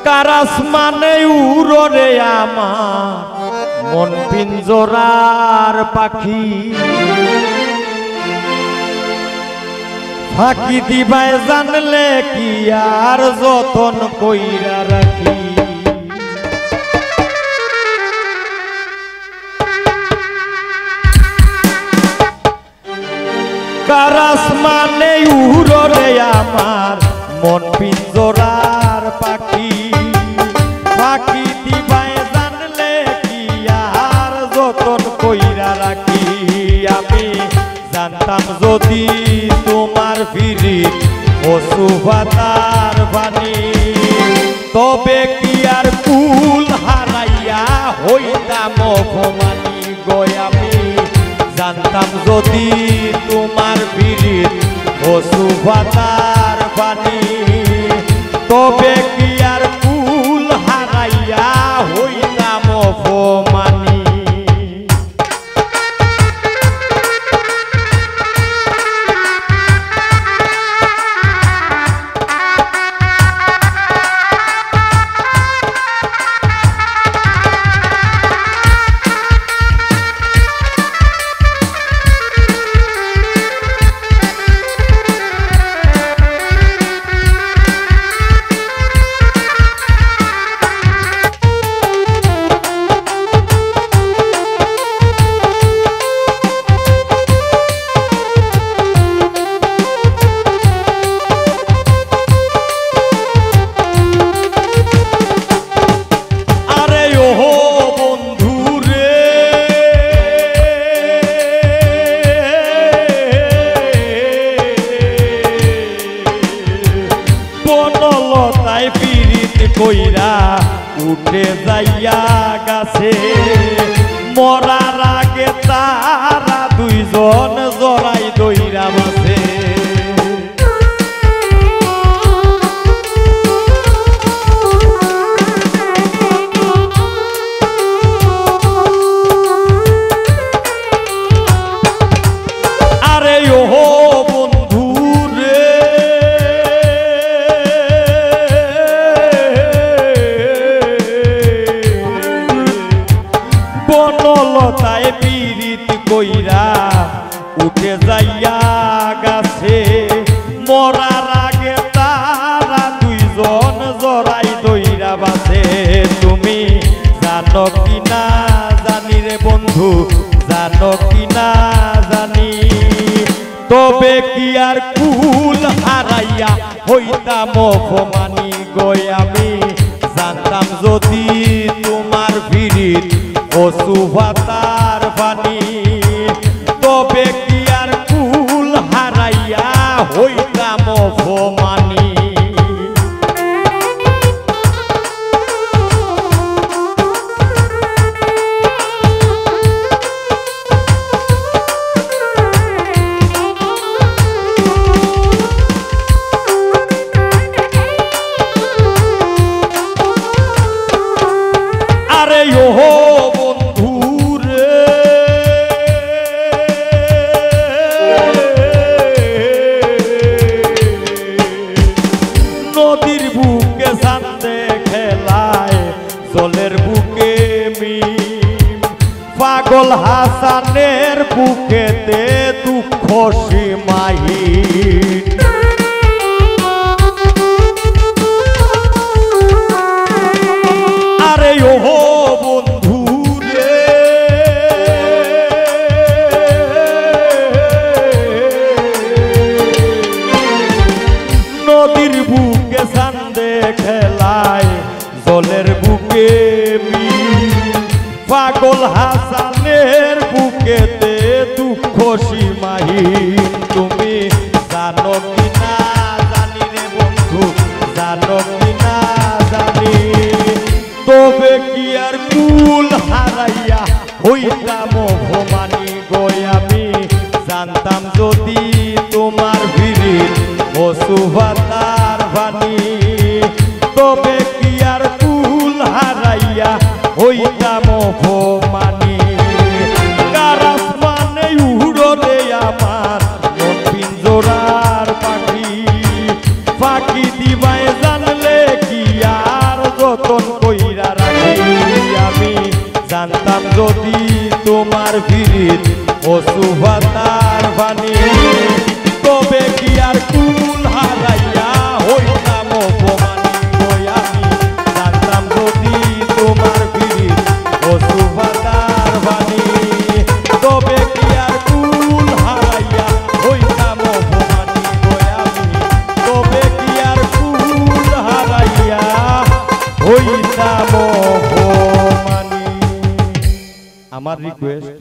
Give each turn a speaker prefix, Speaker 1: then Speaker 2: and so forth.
Speaker 1: Karras মানে উড়রে আমার মন পিঞ্জরার পাখি ফাঁকি দিবায় জানলে কি আর যতন কইরা রাখি কারাস মানে উড়রে আমার মন পিঞ্জরার পাখি ফাঁকি দিবায় জানলে কি আর যতন কইরা রাখি আমি জানতাম যদি তোমার ফিরিত পশু পাতার বাণী তবে কি আর কুল হারাইয়া হইতাম অপমানী গো আমি জানতাম যদি তোমার ফিরিত পশু পাতার বাণী তবে কি আর কুল হারাইয়া হইতাম অপমানী কইরা উঠে যাইয়া গাছে মরার আগে তারা দুইজন জড়াই দইরা বাসে আরে ওহো বনলতায় পীড়িত কইরা উঠে যাইয়া গাছে মরার আগে তারা দুইজন জড়াই দইরা বাসে তুমি জানো কি না জানি রে বন্ধু জানো কি না জানি তবে কি আর কুল হারাইয়া হইতাম অপমানী গো আমি জানতাম যদি তোমার ফিরিত পশু পাতার বাণী তবে কি আর কুল হারাইয়া হইতাম অপমানী আরে ওহো নদীর বুকে শান্তে খেলায় জলের বুকে মিম পাগল হাসানের বুকেতে দুঃখ সীমাহীন আরে ওহো বন্ধু রে নদীর বুকে সান্দে খেলায় জলের বুকে পাগল হাসানের বুকেতে দুঃখ সীমাহীন তুমি জানো কি না জানি রে বন্ধু জানো কি না জানি তবে কি আর কুল হারাইয়া হইতাম অপমানী গো আমি জানতাম যদি তোমার ফিরিত পশু পাতার বাণী তবে কি আর কুল হারাইয়া হইতাম অপমানী কারাস মানে উড়রে আমার মন পিঞ্জরার পাখি ফাঁকি দিবায় জানলে কি আর সুভাতার বাণী তবে কি আর কুল হারাইয়া হইতাম অপমানী গো আমি জানতাম যদি তোমার ফিরি ও সুভাতার বাণী তবে কি আর কুল হারাইয়া হইতাম অপমানী গো আমি তবে কি আর কুল হারাইয়া হইতাম অপমানী। আমার রিকোয়েস্ট